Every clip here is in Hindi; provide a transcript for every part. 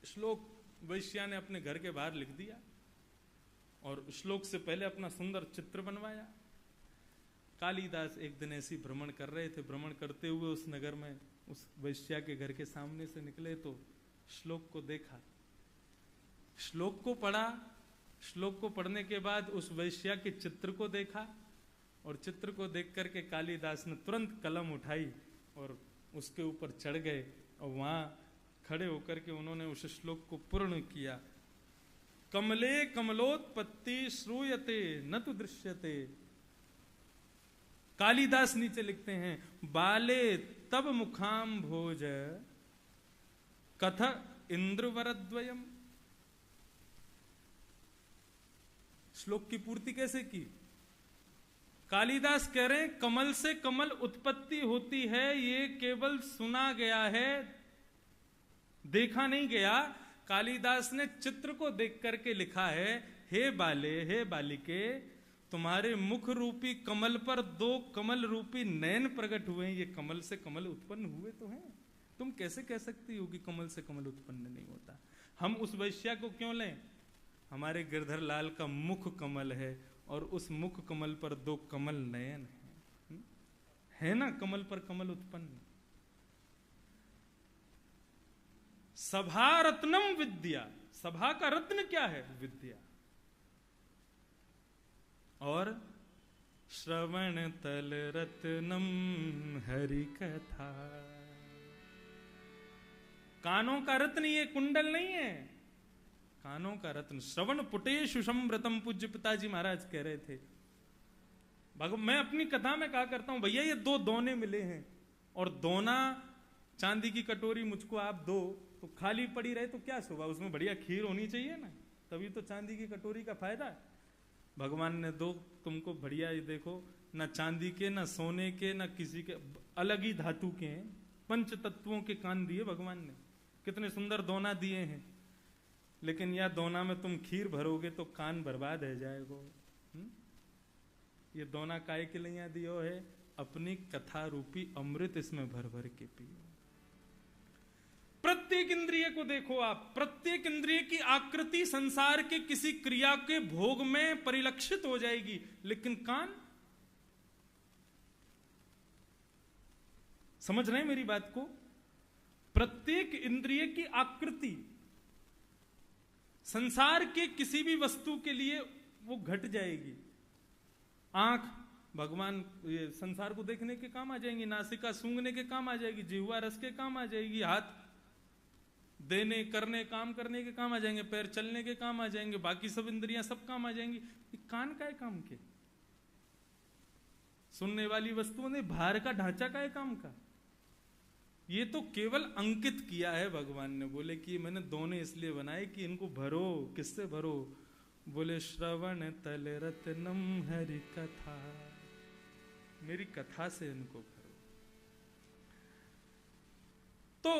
श्लोक वैश्या ने अपने घर के बाहर लिख दिया और श्लोक से पहले अपना सुंदर चित्र बनवाया। कालिदास एक दिन ऐसी भ्रमण कर रहे थे, भ्रमण करते हुए उस नगर में उस वैश्या के घर के सामने से निकले तो श्लोक को देखा, श्लोक को पढ़ा, श्लोक को पढ़ने के बाद उस वैश्या के चित्र को देखा और चित्र को देख करके कालिदास ने तुरंत कलम उठाई और उसके ऊपर चढ़ गए और वहां खड़े होकर के उन्होंने उस श्लोक को पूर्ण किया। कमले कमलोत्पत्ति श्रूयते न तु दृश्यते। कालिदास नीचे लिखते हैं, बाले तब मुखाम भोज कथ इंद्रवरद्वयम। श्लोक की पूर्ति कैसे की? कालिदास कह रहे हैं कमल से कमल उत्पत्ति होती है, ये केवल सुना गया है, देखा नहीं गया। कालिदास ने चित्र को देख करके लिखा है, हे बाले, हे बालिके, तुम्हारे मुख रूपी कमल पर दो कमल रूपी नयन प्रकट हुए हैं, ये कमल से कमल उत्पन्न हुए तो हैं। तुम कैसे कह सकती हो कि कमल से कमल उत्पन्न नहीं होता? हम उस वैश्या को क्यों लें? हमारे गिरधर लाल का मुख कमल है और उस मुख कमल पर दो कमल नयन है ना, कमल पर कमल उत्पन्न। सभा रत्नम विद्या, सभा का रत्न क्या है? विद्या। और श्रवण तल रत्नम हरि कथा। कानों का रत्न ये कुंडल नहीं है, कानों का रत्न श्रवण पुटेशु समृतम। पूज्य पिताजी महाराज कह रहे थे, मैं अपनी कथा में कहा करता हूं, भैया ये दो दोने मिले हैं और दोना चांदी की कटोरी मुझको आप दो तो खाली पड़ी रहे तो क्या शोभा, उसमें बढ़िया खीर होनी चाहिए ना, तभी तो चांदी की कटोरी का फायदा है। भगवान ने दो तुमको बढ़िया, ये देखो, ना चांदी के, ना सोने के, ना किसी के, अलग ही धातु के हैं, पंच तत्वों के कान दिए भगवान ने, कितने सुंदर दोना दिए हैं। लेकिन यह दोना में तुम खीर भरोगे तो कान बर्बाद है जाएगो। ये दोना काय के लिए दियो है? अपनी कथा रूपी अमृत इसमें भर भर के पियो। प्रत्येक इंद्रिय को देखो आप, प्रत्येक इंद्रिय की आकृति संसार के किसी क्रिया के भोग में परिलक्षित हो जाएगी, लेकिन कान, समझ रहे हैं मेरी बात को? प्रत्येक इंद्रिय की आकृति संसार के किसी भी वस्तु के लिए वो घट जाएगी। आंख भगवान ये संसार को देखने के काम आ जाएंगी, नासिका सूंघने के काम आ जाएगी, जिह्वा रस के काम आ जाएगी, हाथ देने करने काम करने के काम आ जाएंगे, पैर चलने के काम आ जाएंगे, बाकी सब इंद्रियां सब काम आ जाएंगी। कान का है काम के? सुनने वाली वस्तुओं ने बाहर का ढांचा का है काम का? ये तो केवल अंकित किया है भगवान ने, बोले कि मैंने दोनों इसलिए बनाए कि इनको भरो। किससे भरो? बोले श्रवण तल रत्नम हरि कथा, मेरी कथा से इनको भरो। तो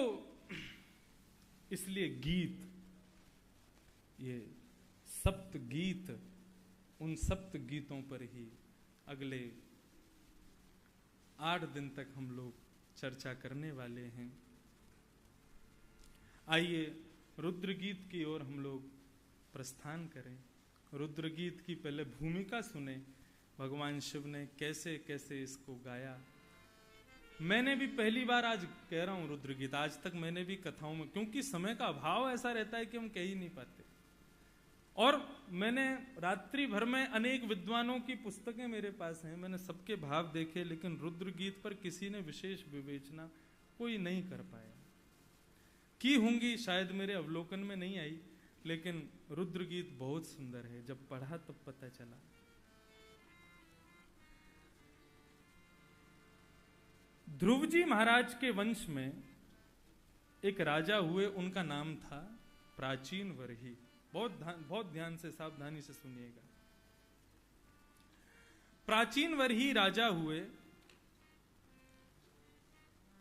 इसलिए गीत, ये सप्त गीत, उन सप्त गीतों पर ही अगले 8 दिन तक हम लोग चर्चा करने वाले हैं। आइए रुद्र गीत की ओर हम लोग प्रस्थान करें। रुद्र गीत की पहले भूमिका सुने, भगवान शिव ने कैसे कैसे इसको गाया। मैंने भी पहली बार आज कह रहा हूं रुद्र गीत, आज तक मैंने भी कथाओं में, क्योंकि समय का अभाव ऐसा रहता है कि हम कह ही नहीं पाते। और मैंने रात्रि भर में अनेक विद्वानों की पुस्तकें मेरे पास हैं, मैंने सबके भाव देखे, लेकिन रुद्र गीत पर किसी ने विशेष विवेचना कोई नहीं कर पाया। की होंगी शायद मेरे अवलोकन में नहीं आई, लेकिन रुद्र गीत बहुत सुंदर है, जब पढ़ा तब पता चला। ध्रुव जी महाराज के वंश में एक राजा हुए, उनका नाम था प्राचीन वर्ही। बहुत ध्यान से सावधानी से सुनिएगा। प्राचीन वर्ही राजा हुए,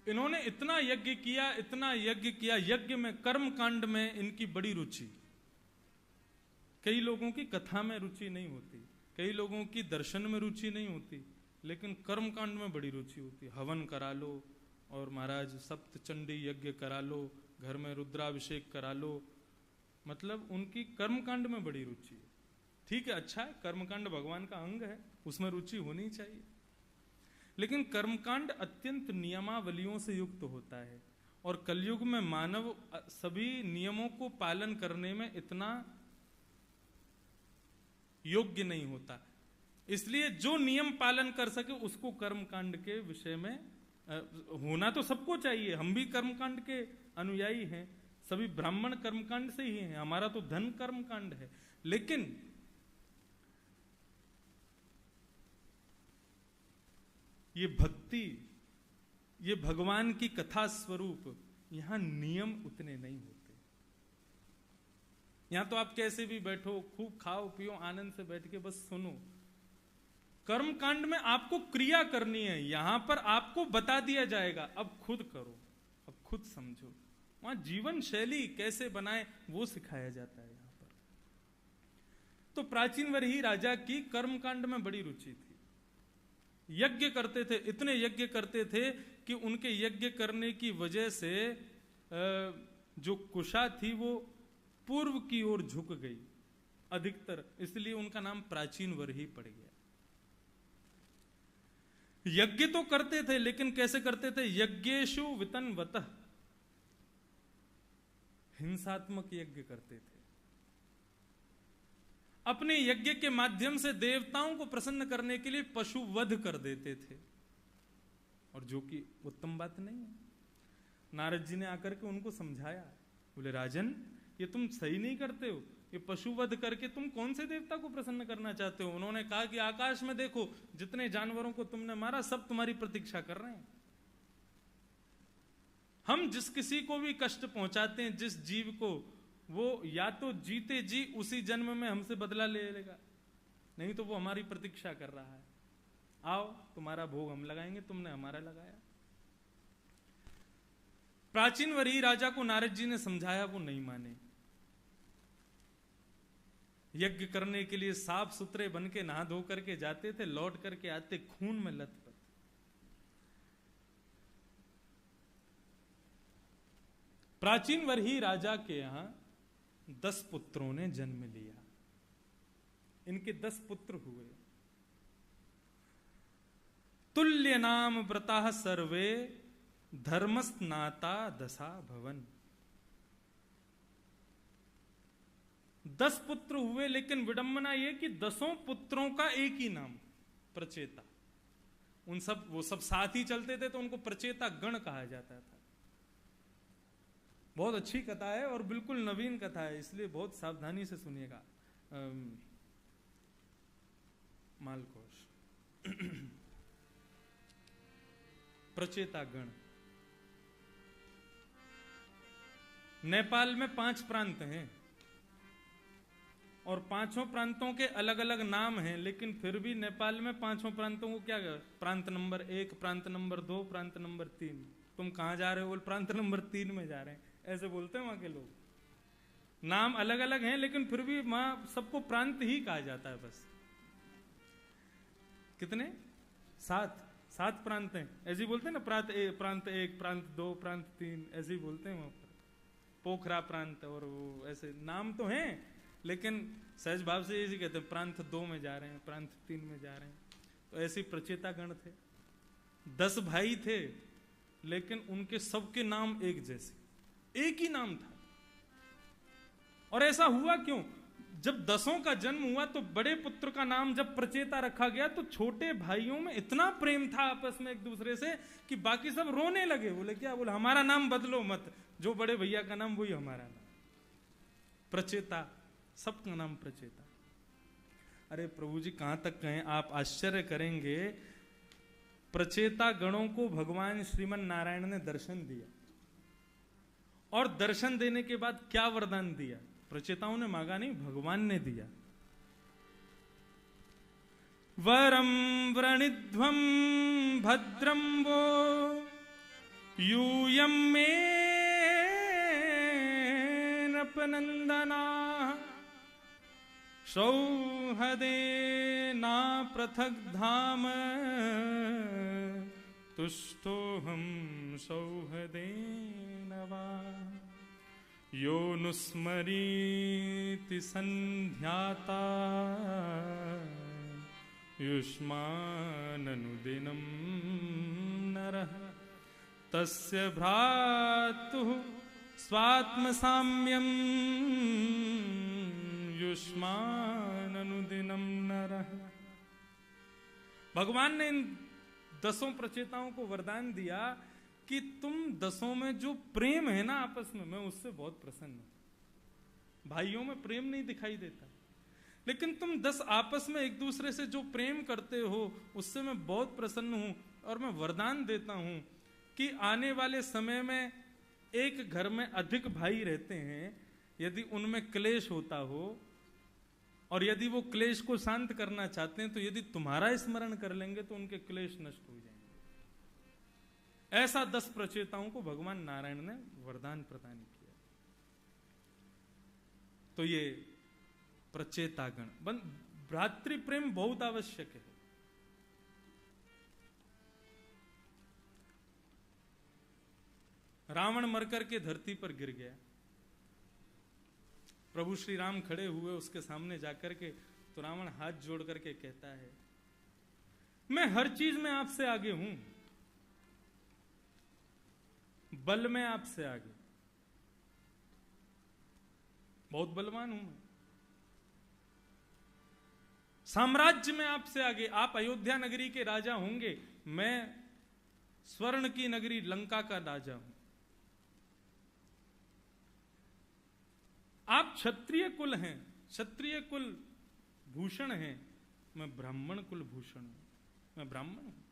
इन्होंने इतना यज्ञ किया, इतना यज्ञ किया, यज्ञ में कर्म कांड में इनकी बड़ी रुचि। कई लोगों की कथा में रुचि नहीं होती, कई लोगों की दर्शन में रुचि नहीं होती, लेकिन कर्म कांड में बड़ी रुचि होती। हवन करा लो और महाराज सप्त चंडी यज्ञ करा लो, घर में रुद्राभिषेक करा लो मतलब उनकी कर्मकांड में बड़ी रुचि है। ठीक है, अच्छा है, कर्मकांड भगवान का अंग है, उसमें रुचि होनी चाहिए, लेकिन कर्मकांड अत्यंत नियमावलियों से युक्त होता है और कलयुग में मानव सभी नियमों को पालन करने में इतना योग्य नहीं होता। इसलिए जो नियम पालन कर सके उसको कर्मकांड के विषय में होना तो सबको चाहिए। हम भी कर्मकांड के अनुयायी हैं, सभी ब्राह्मण कर्मकांड से ही हैं, हमारा तो धन कर्मकांड है। लेकिन ये भक्ति, ये भगवान की कथा स्वरूप, यहां नियम उतने नहीं होते। यहां तो आप कैसे भी बैठो, खूब खाओ पियो, आनंद से बैठ के बस सुनो। कर्मकांड में आपको क्रिया करनी है, यहां पर आपको बता दिया जाएगा, अब खुद करो, अब खुद समझो। वहां जीवन शैली कैसे बनाए वो सिखाया जाता है यहां पर। तो प्राचीन वरही राजा की कर्मकांड में बड़ी रुचि थी। यज्ञ करते थे, इतने यज्ञ करते थे कि उनके यज्ञ करने की वजह से जो कुशा थी वो पूर्व की ओर झुक गई अधिकतर, इसलिए उनका नाम प्राचीन वरही पड़ गया। यज्ञ तो करते थे, लेकिन कैसे करते थे? यज्ञेषु वितन्वतः, हिंसात्मक यज्ञ करते थे। अपने यज्ञ के माध्यम से देवताओं को प्रसन्न करने के लिए पशु वध कर देते थे, और जो कि उत्तम बात नहीं है। नारद जी ने आकर के उनको समझाया, बोले राजन ये तुम सही नहीं करते हो, ये पशु वध करके तुम कौन से देवता को प्रसन्न करना चाहते हो? उन्होंने कहा कि आकाश में देखो, जितने जानवरों को तुमने मारा सब तुम्हारी प्रतीक्षा कर रहे हैं। हम जिस किसी को भी कष्ट पहुंचाते हैं, जिस जीव को, वो या तो जीते जी उसी जन्म में हमसे बदला ले लेगा, नहीं तो वो हमारी प्रतीक्षा कर रहा है, आओ तुम्हारा भोग हम लगाएंगे, तुमने हमारा लगाया। प्राचीन वरही राजा को नारद जी ने समझाया, वो नहीं माने। यज्ञ करने के लिए साफ सुथरे बन के नहा धो करके जाते थे, लौट करके आते खून में लथपथ। प्राचीन वरही राजा के यहां 10 पुत्रों ने जन्म लिया। इनके 10 पुत्र हुए। तुल्य नाम व्रता सर्वे धर्मस्नाता दशा भवन। 10 पुत्र हुए, लेकिन विडंबना यह कि 10 पुत्रों का एक ही नाम, प्रचेता। वो सब साथ ही चलते थे, तो उनको प्रचेता गण कहा जाता था। बहुत अच्छी कथा है और बिल्कुल नवीन कथा है, इसलिए बहुत सावधानी से सुनिएगा। मालकोश प्रचेता गण। नेपाल में 5 प्रांत हैं और 5 प्रांतों के अलग अलग नाम हैं, लेकिन फिर भी नेपाल में 5 प्रांतों को क्या, प्रांत नंबर 1, प्रांत नंबर 2, प्रांत नंबर 3। तुम कहां जा रहे हो? प्रांत नंबर 3 में जा रहे हैं, ऐसे बोलते हैं वहां के लोग। नाम अलग अलग हैं, लेकिन फिर भी वहां सबको प्रांत ही कहा जाता है बस। कितने? 7 प्रांत हैं, ऐसे ही बोलते हैं ना, प्रांत 1, प्रांत 2, प्रांत 3, ऐसे ही बोलते हैं वहां पर। पोखरा प्रांत और वो ऐसे नाम तो हैं, लेकिन सहज भाव से ऐसे कहते हैं, प्रांत 2 में जा रहे हैं, प्रांत 3 में जा रहे हैं। तो ऐसे प्रचेता गण थे। 10 भाई थे, लेकिन उनके सबके नाम एक जैसे, एक ही नाम था। और ऐसा हुआ क्यों? जब 10 का जन्म हुआ तो बड़े पुत्र का नाम जब प्रचेता रखा गया, तो छोटे भाइयों में इतना प्रेम था आपस में एक दूसरे से कि बाकी सब रोने लगे। बोले क्या? बोले हमारा नाम बदलो मत, जो बड़े भैया का नाम वही हमारा नाम, प्रचेता। सबका नाम प्रचेता। अरे प्रभु जी कहां तक कहें, आप आश्चर्य करेंगे। प्रचेता गणों को भगवान श्रीमन नारायण ने दर्शन दिया, और दर्शन देने के बाद क्या वरदान दिया? प्रचेताओं ने मांगा नहीं, भगवान ने दिया। वरम व्रणिध्वम भद्रम वो यूयम मे नपनंदना सौहदे ना पृथक धाम तुष्टो हम सौहदे नवा यो नुस्मरीति संध्याता युष्माननुदिनं नरः तस्य भ्रातुः स्वात्मसाम्यं युष्माननुदिनं नरः। भगवान ने इन 10 प्रचेताओं को वरदान दिया कि तुम 10 में जो प्रेम है ना आपस में, मैं उससे बहुत प्रसन्न हूं। भाइयों में प्रेम नहीं दिखाई देता, लेकिन तुम 10 आपस में एक दूसरे से जो प्रेम करते हो उससे मैं बहुत प्रसन्न हूं। और मैं वरदान देता हूं कि आने वाले समय में एक घर में अधिक भाई रहते हैं, यदि उनमें क्लेश होता हो और यदि वो क्लेश को शांत करना चाहते हैं, तो यदि तुम्हारा स्मरण कर लेंगे तो उनके क्लेश नष्ट हो जाएंगे। ऐसा 10 प्रचेताओं को भगवान नारायण ने वरदान प्रदान किया। तो ये प्रचेतागण, भ्रातृ प्रेम बहुत आवश्यक है। रावण मरकर के धरती पर गिर गया। प्रभु श्री राम खड़े हुए उसके सामने जाकर के, तो रावण हाथ जोड़ करके कहता है, मैं हर चीज में आपसे आगे हूं, बल में आपसे आगे, बहुत बलवान हूं मैं, साम्राज्य में आपसे आगे। आप अयोध्या नगरी के राजा होंगे, मैं स्वर्ण की नगरी लंका का राजा हूं। आप क्षत्रिय कुल हैं, क्षत्रिय कुल भूषण हैं, मैं ब्राह्मण कुल भूषण हूं, मैं ब्राह्मण हूं।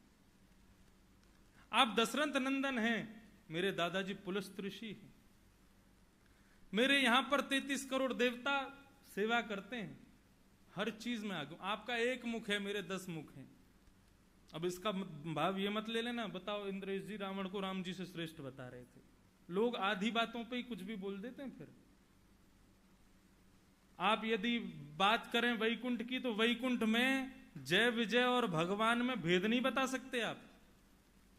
आप दशरथ नंदन हैं, मेरे दादाजी पुलस्त ऋषि हैं। मेरे यहां पर 33 करोड़ देवता सेवा करते हैं, हर चीज में आगे। आपका एक मुख है, मेरे 10 मुख हैं। अब इसका भाव ये मत ले लेना, बताओ इंद्रेश जी रावण को राम जी से श्रेष्ठ बता रहे थे। लोग आधी बातों पे ही कुछ भी बोल देते हैं। फिर आप यदि बात करें वैकुंठ की, तो वैकुंठ में जय विजय और भगवान में भेद नहीं बता सकते आप,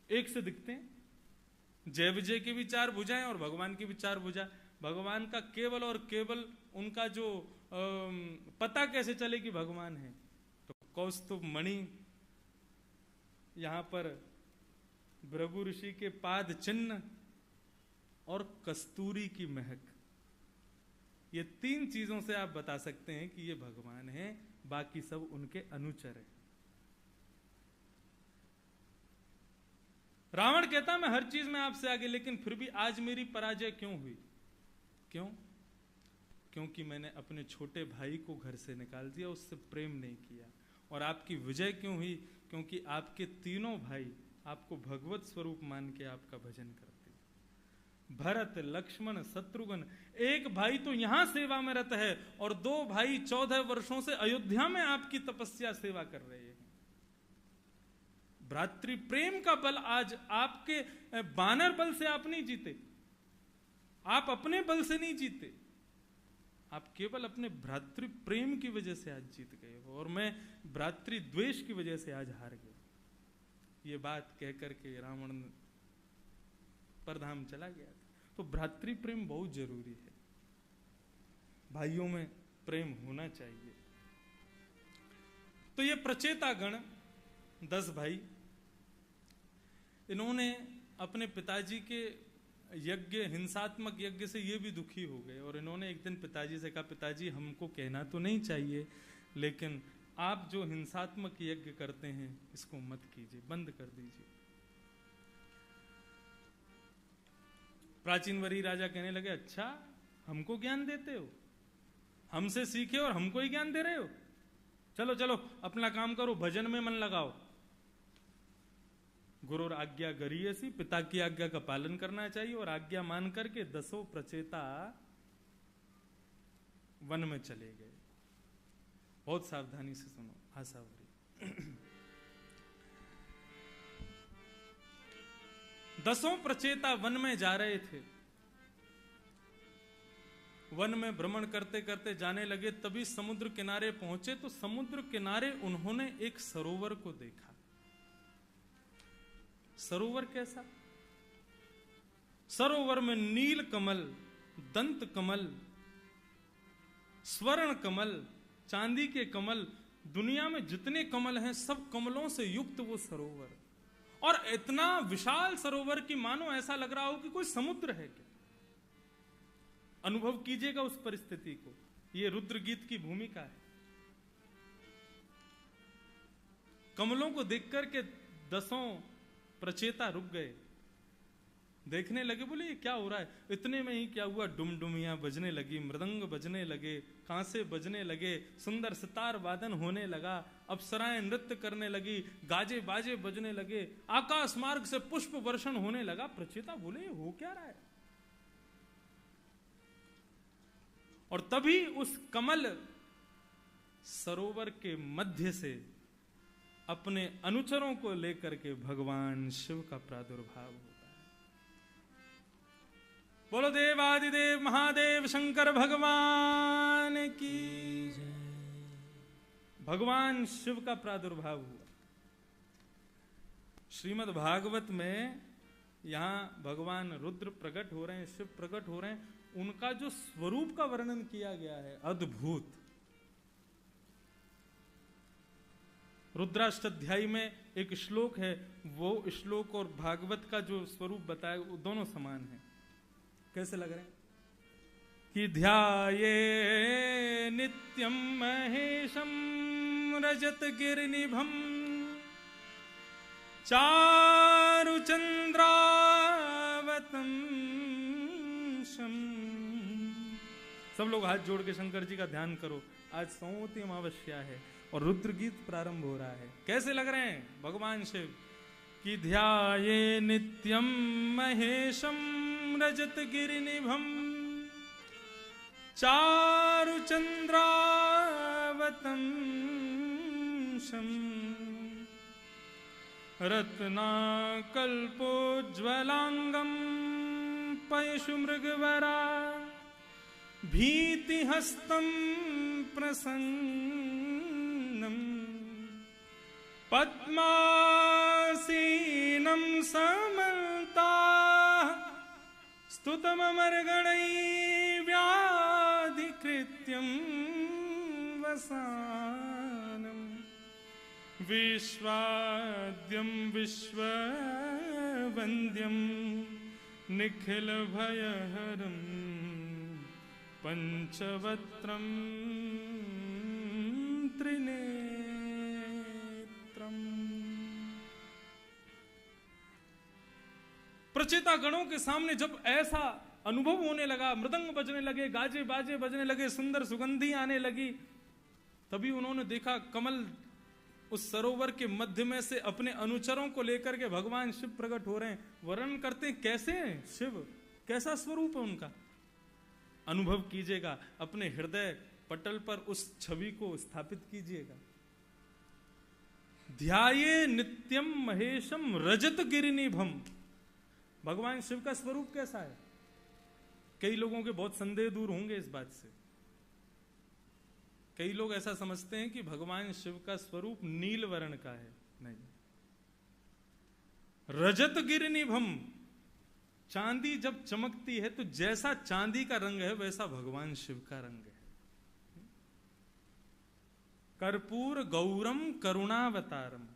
एक से दिखते हैं। जय विजय की भी 4 भुजाएं और भगवान की भी 4 भुजा। भगवान का केवल और केवल उनका जो पता कैसे चले कि भगवान है, तो कौस्तुभ मणि, यहां पर भृगु ऋषि के पाद चिन्ह और कस्तूरी की महक, ये 3 चीजों से आप बता सकते हैं कि ये भगवान है, बाकी सब उनके अनुचर है। रावण कहता मैं हर चीज में आपसे आगे, लेकिन फिर भी आज मेरी पराजय क्यों हुई? क्यों? क्योंकि मैंने अपने छोटे भाई को घर से निकाल दिया, उससे प्रेम नहीं किया। और आपकी विजय क्यों हुई? क्योंकि आपके तीनों भाई आपको भगवत स्वरूप मान के आपका भजन करते। भरत, लक्ष्मण, शत्रुघ्न, एक भाई तो यहां सेवा में रत है और 2 भाई 14 वर्षों से अयोध्या में आपकी तपस्या सेवा कर रहे हैं। भ्रातृ प्रेम का बल आज आपके बानर बल से आप नहीं जीते, आप अपने बल से नहीं जीते, आप केवल अपने भ्रातृ प्रेम की वजह से आज जीत गए हो। और मैं भ्रातृ द्वेष की वजह से आज हार गया। ये बात कहकर के रावण परधाम चला गया था। तो भ्रातृ प्रेम बहुत जरूरी है, भाइयों में प्रेम होना चाहिए। तो ये प्रचेतागण 10 भाई, इन्होंने अपने पिताजी के यज्ञ, हिंसात्मक यज्ञ से ये भी दुखी हो गए और इन्होंने एक दिन पिताजी से कहा, पिताजी हमको कहना तो नहीं चाहिए, लेकिन आप जो हिंसात्मक यज्ञ करते हैं इसको मत कीजिए, बंद कर दीजिए। प्राचीन वरी राजा कहने लगे, अच्छा हमको ज्ञान देते हो, हमसे सीखे और हमको ही ज्ञान दे रहे हो, चलो चलो अपना काम करो, भजन में मन लगाओ। गुरु आज्ञा गरीयसी, पिता की आज्ञा का पालन करना चाहिए। और आज्ञा मान करके 10 प्रचेता वन में चले गए। बहुत सावधानी से सुनो, आशावरी। 10 प्रचेता वन में जा रहे थे। वन में भ्रमण करते करते जाने लगे, तभी समुद्र किनारे पहुंचे तो समुद्र किनारे उन्होंने एक सरोवर को देखा। सरोवर कैसा? सरोवर में नील कमल दंत कमल, स्वर्ण कमल, चांदी के कमल, दुनिया में जितने कमल हैं सब कमलों से युक्त वो सरोवर, और इतना विशाल सरोवर कि मानो ऐसा लग रहा हो कि कोई समुद्र है क्या। अनुभव कीजिएगा उस परिस्थिति को। ये रुद्र गीत की भूमिका है। कमलों को देखकर के 10 प्रचेता रुक गए, देखने लगे, बोले ये क्या हो रहा है। इतने में ही क्या हुआ, डुमडुमियां बजने लगी, मृदंग बजने लगे, कांसे बजने लगे, सुंदर सितार वादन होने लगा, अप्सराएं नृत्य करने लगी, गाजे बाजे बजने लगे, आकाश मार्ग से पुष्प वर्षण होने लगा। प्रचेता बोले हो क्या रहा है। और तभी उस कमल सरोवर के मध्य से अपने अनुचरों को लेकर के भगवान शिव का प्रादुर्भाव होता है। बोलो देवादिदेव महादेव शंकर भगवान की जय। भगवान शिव का प्रादुर्भाव हुआ। श्रीमद् भागवत में यहां भगवान रुद्र प्रकट हो रहे हैं, शिव प्रकट हो रहे हैं, उनका जो स्वरूप का वर्णन किया गया है अद्भुत। रुद्राष्टाध्यायी में एक श्लोक है, वो श्लोक और भागवत का जो स्वरूप बताया वो दोनों समान है। कैसे लग रहे हैं कि ध्याये नित्यम महेशम रजत गिरनिभम चारुचंद्रावतम। सब लोग हाथ जोड़ के शंकर जी का ध्यान करो। आज सोमवती अमावस्या है और रुद्र गीत प्रारंभ हो रहा है। कैसे लग रहे हैं भगवान शिव कि ध्याये नित्यम महेशम रजत गिरिनिभम चारुचंद्रावतम रत्नाकल्पोज्ज्वलांगम पयशु मृगवरा भीतिहस्तं प्रसन्नं पद्मासीनं समन्ताः स्तुतममर्गणैः व्याधिकृत्यं वसानं विश्वाद्यं विश्ववन्द्यं निखिलभयहरं पंचवक्त्रं त्रिनेत्रम्। प्रचेता गणों के सामने जब ऐसा अनुभव होने लगा, मृदंग बजने लगे, गाजे बाजे बजने लगे, सुंदर सुगंधी आने लगी, तभी उन्होंने देखा कमल उस सरोवर के मध्य में से अपने अनुचरों को लेकर के भगवान शिव प्रकट हो रहे हैं। वर्णन करते हैं कैसे हैं शिव, कैसा स्वरूप है उनका। अनुभव कीजिएगा, अपने हृदय पटल पर उस छवि को स्थापित कीजिएगा। ध्याये नित्यम महेशम रजत गिरिनिभम। भगवान शिव का स्वरूप कैसा है। कई लोगों के बहुत संदेह दूर होंगे इस बात से। कई लोग ऐसा समझते हैं कि भगवान शिव का स्वरूप नील वर्ण का है। नहीं, रजत गिरिनिभम, चांदी जब चमकती है तो जैसा चांदी का रंग है वैसा भगवान शिव का रंग है। कर्पूर गौरम करुणावतारम।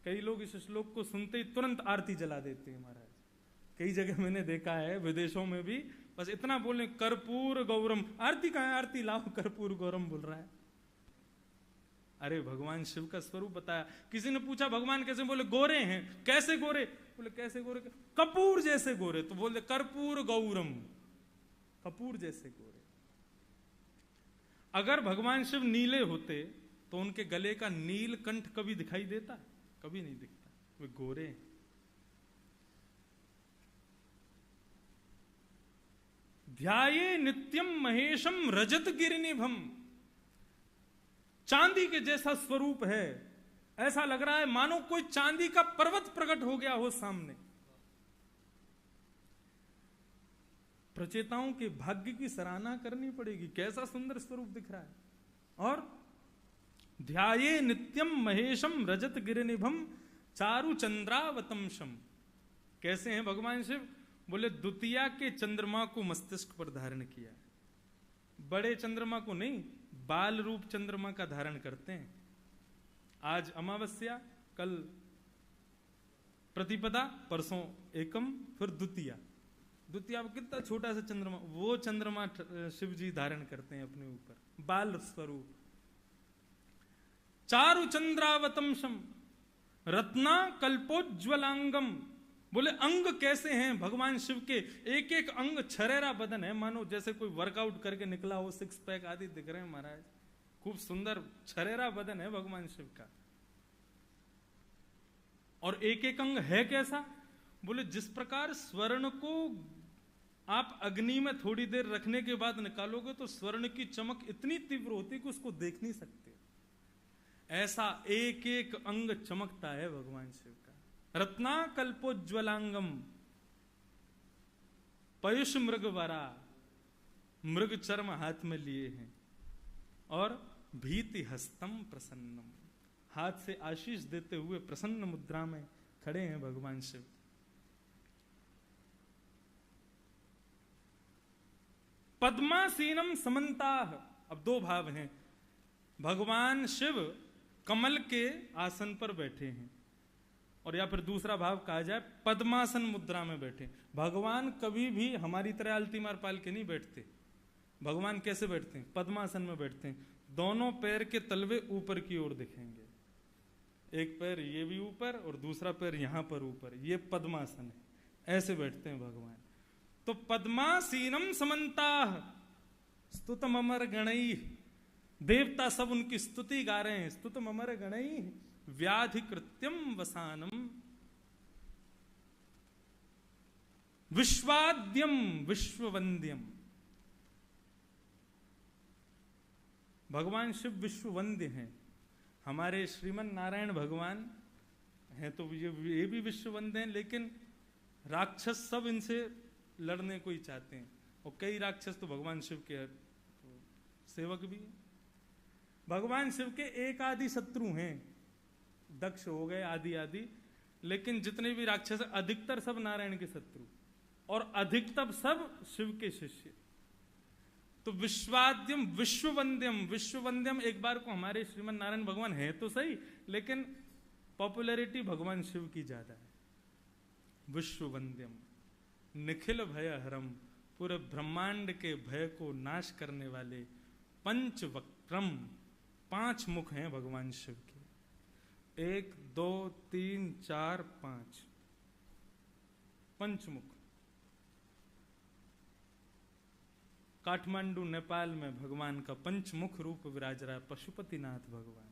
कई लोग इस श्लोक को सुनते ही तुरंत आरती जला देते हैं महाराज। कई जगह मैंने देखा है, विदेशों में भी, बस इतना बोले कर्पूर गौरम। आरती कहाँ है, आरती लाओ, कर्पूर गौरम बोल रहा है। अरे भगवान शिव का स्वरूप बताया। किसी ने पूछा भगवान कैसे, बोले गोरे हैं। कैसे गोरे, बोले कैसे गोरे, कपूर जैसे गोरे। तो बोले कर्पूर गौरम, कपूर जैसे गोरे। अगर भगवान शिव नीले होते तो उनके गले का नीलकंठ कभी दिखाई देता? कभी नहीं दिखता। वे गोरे हैं। ध्याये नित्यम महेशम रजत गिरिनिभम। चांदी के जैसा स्वरूप है। ऐसा लग रहा है मानो कोई चांदी का पर्वत प्रकट हो गया हो सामने। प्रचेताओं के भाग्य की सराहना करनी पड़ेगी। कैसा सुंदर स्वरूप दिख रहा है। और ध्याये नित्यम महेशम रजत गिरिनिभम चारु चंद्रावतंशम। कैसे हैं भगवान शिव? बोले द्वितीया के चंद्रमा को मस्तिष्क पर धारण किया। बड़े चंद्रमा को नहीं, बाल रूप चंद्रमा का धारण करते हैं। आज अमावस्या, कल प्रतिपदा, परसों एकम, फिर द्वितीया। द्वितीया कितना छोटा सा चंद्रमा, वो चंद्रमा शिव जी धारण करते हैं अपने ऊपर, बाल स्वरूप। चारु चंद्रावतंशम रत्ना कल्पोज्वलांगम। बोले अंग कैसे हैं भगवान शिव के, एक एक अंग छरेरा बदन है, मानो जैसे कोई वर्कआउट करके निकला हो, सिक्स पैक आदि दिख रहे हैं महाराज। खूब सुंदर छरेरा बदन है भगवान शिव का। और एक एक अंग है कैसा, बोले जिस प्रकार स्वर्ण को आप अग्नि में थोड़ी देर रखने के बाद निकालोगे तो स्वर्ण की चमक इतनी तीव्र होती कि उसको देख नहीं सकते, ऐसा एक एक अंग चमकता है भगवान शिव का। रत्ना कल्पोज्वलांगम पयुष मृग वरा, मृग चर्म हाथ में लिए हैं, और भीति हस्तम प्रसन्नम, हाथ से आशीष देते हुए प्रसन्न मुद्रा में खड़े हैं भगवान शिव। पद्मासीनम समन्ताह, अब दो भाव हैं। भगवान शिव कमल के आसन पर बैठे हैं, और या फिर दूसरा भाव कहा जाए पद्मासन मुद्रा में बैठे। भगवान कभी भी हमारी तरह आलती मार पाल के नहीं बैठते। भगवान कैसे बैठते हैं, पद्मासन में बैठते हैं। दोनों पैर के तलवे ऊपर की ओर दिखेंगे, एक पैर ये भी ऊपर और दूसरा पैर यहां पर ऊपर, ये पद्मासन है, ऐसे बैठते हैं भगवान। तो पद्मासीनम समन्ताह स्तुतम अमर गणई, देवता सब उनकी स्तुति गा रहे हैं। स्तुतम अमर गणई व्याधि कृत्यम वसानम विश्वाद्यम विश्ववंद्यम। भगवान शिव विश्ववंद्य हैं। हमारे श्रीमन नारायण भगवान हैं तो ये भी विश्ववंद्य हैं, लेकिन राक्षस सब इनसे लड़ने को ही चाहते हैं, और कई राक्षस तो भगवान शिव के सेवक भी हैं। भगवान शिव के एक आदि शत्रु हैं, दक्ष हो गए आदि आदि, लेकिन जितने भी राक्षस अधिकतर सब नारायण के शत्रु, और अधिकतर सब शिव के शिष्य। तो विश्वाद्यम विश्ववंद्यम, विश्ववंद्यम एक बार को हमारे श्रीमन नारायण भगवान है तो सही, लेकिन पॉपुलैरिटी भगवान शिव की ज्यादा है। विश्ववंद्यम निखिल भय हरम, पूरे ब्रह्मांड के भय को नाश करने वाले। पंचवक्त्रम, 5 मुख हैं भगवान शिव के, 1 2 3 4 5 पंचमुख। काठमांडू नेपाल में भगवान का पंचमुख रूप विराज रहा है, पशुपतिनाथ भगवान।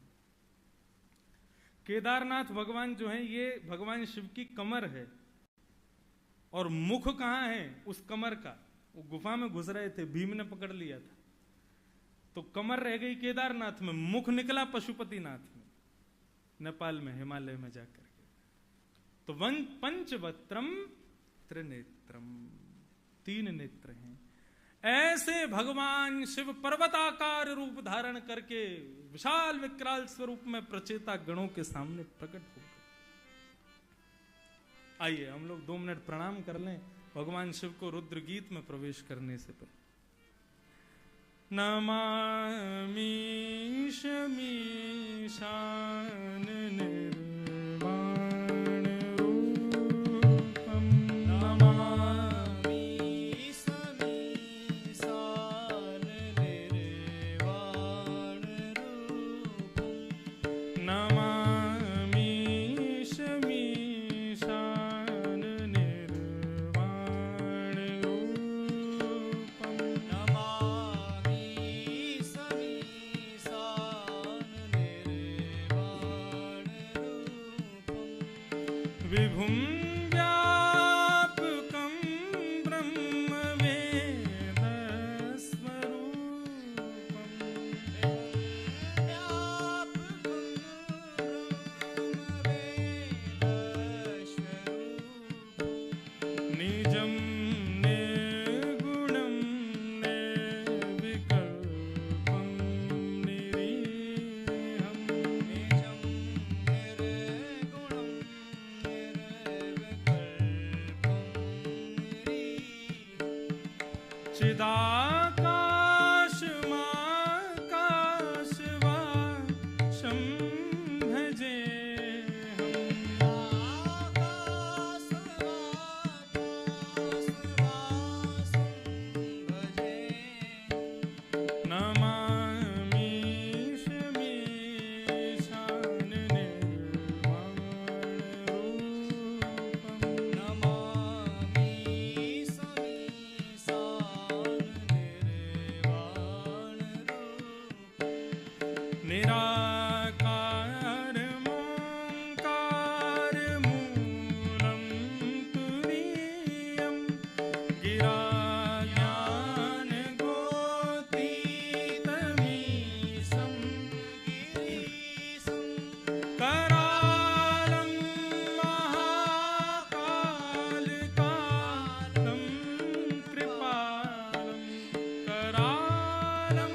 केदारनाथ भगवान जो है ये भगवान शिव की कमर है, और मुख कहां है उस कमर का, वो गुफा में घुस रहे थे, भीम ने पकड़ लिया था, तो कमर रह गई केदारनाथ में, मुख निकला पशुपतिनाथ में, नेपाल में हिमालय में जाकर के। तो पंचवक्त्रम त्रिनेत्रम, 3 नेत्र हैं। ऐसे भगवान शिव पर्वताकार रूप धारण करके विशाल विकराल स्वरूप में प्रचेता गणों के सामने प्रकट हो गए। आइए हम लोग 2 मिनट प्रणाम कर लें भगवान शिव को रुद्र गीत में प्रवेश करने से पहले। नमामि शमीशान निर्वाण रूपम, नमामि शमीशान निर्वाण रूपम, नमामि शमीशान निर्वाण रूपम, नमामि विभुं व्यापकं ब्रह्मवेदस्वरूपम्, निजं निर्गुणं निर्विकल्पं निरीहम्, निजं निर्गुणं निर्विकल्पं चिदाकाशमाकाशवासं भजे निराकार मोंकार मूलं तुरीयं गिरा ज्ञान गोतीतमीशं करालं महाकालकालं कृपालं करालं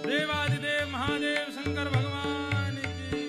देवादिदेव महादेव शंकर भगवान की।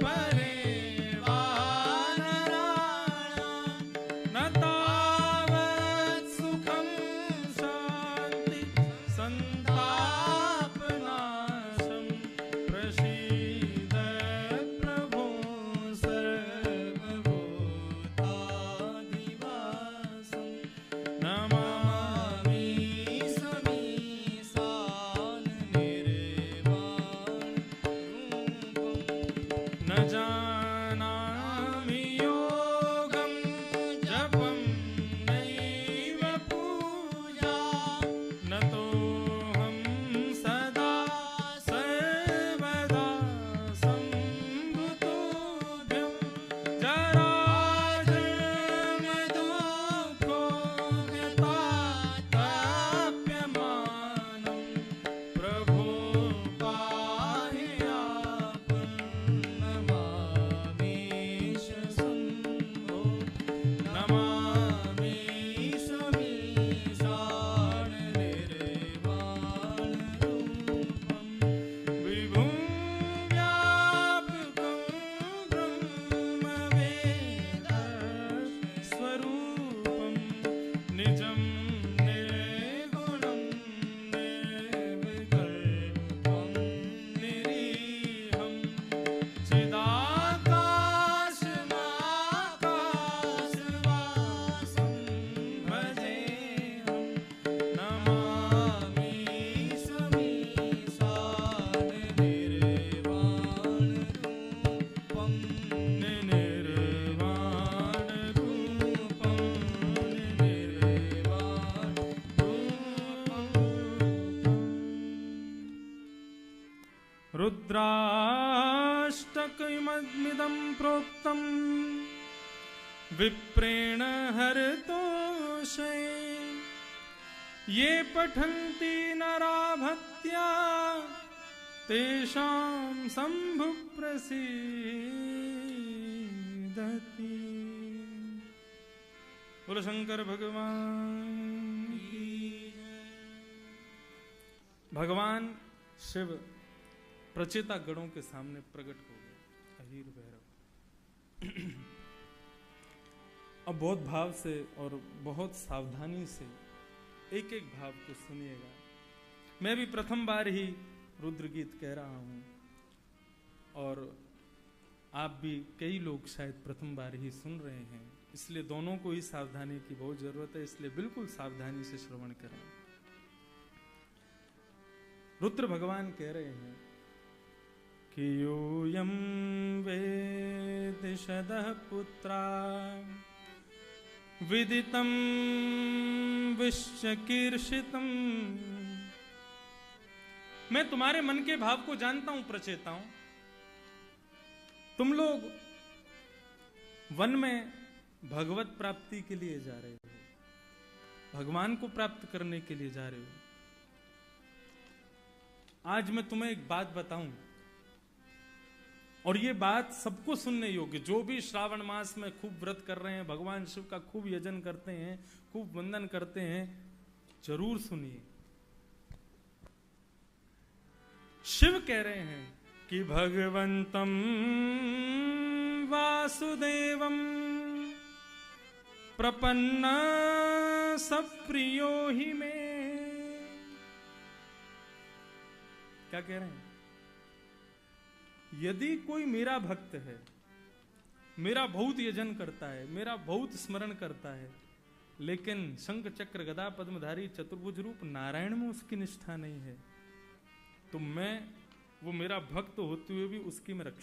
परे न तावत् सुखं शान्ति संतापनाशं प्रसीद प्रभो सर्वभूताधिवासं नमामि समीशान निर्वाण रूपम् न जानामि योगं जपं नैव पूजा न तोऽहं सदा सर्वदा सम्भुतोऽभ्यं जराजन्मदुःखोऽव्यताप्यमानं प्रभो पाह्यापं नमामीश शम्भो नमामि समीशान निर्वाण रूपम् विभुं व्यापकं ब्रह्मवेद स्वरूपं निजं निर्गुणं निर्विकल्पं निरीहं चिदाकाशमाकाशवासं भजेऽहं नमामि समीशान निर्वाण रूपं निर्वाण रूपं निर्वाण रूपम् रुद्राष्टकमिदं प्रोक्तं विप्रेण हरतोषे ये पठन्ति नरा भक्त्या तेषां शम्भुः प्रसीदति। बोलो शंकर भगवान की जय। भगवान शिव प्रचेता गणों के सामने प्रकट हो गए, अहीर भैरव। अब बहुत भाव से और बहुत सावधानी से एक एक भाव को सुनिएगा। मैं भी प्रथम बार ही रुद्र गीत कह रहा हूं और आप भी कई लोग शायद प्रथम बार ही सुन रहे हैं, इसलिए दोनों को ही सावधानी की बहुत जरूरत है, इसलिए बिल्कुल सावधानी से श्रवण करें। रुद्र भगवान कह रहे हैं कि यूयं वेदिषदः पुत्रा विदितं विश्चकीर्षितं। मैं तुम्हारे मन के भाव को जानता हूं प्रचेता हूं। तुम लोग वन में भगवत प्राप्ति के लिए जा रहे हो, भगवान को प्राप्त करने के लिए जा रहे हो। आज मैं तुम्हें एक बात बताऊं और ये बात सबको सुनने योग्य, जो भी श्रावण मास में खूब व्रत कर रहे हैं, भगवान शिव का खूब यजन करते हैं, खूब वंदन करते हैं, जरूर सुनिए। शिव कह रहे हैं कि भगवंतम वासुदेवम प्रपन्न सप्रियो ही में। क्या कह रहे हैं? यदि कोई मेरा भक्त है, मेरा बहुत यजन करता है, मेरा बहुत स्मरण करता है, लेकिन शंख चक्र गदा पद्मधारी चतुर्भुज रूप नारायण में उसकी निष्ठा नहीं है, तो मैं वो मेरा भक्त होते हुए भी उसकी मैं रक्षा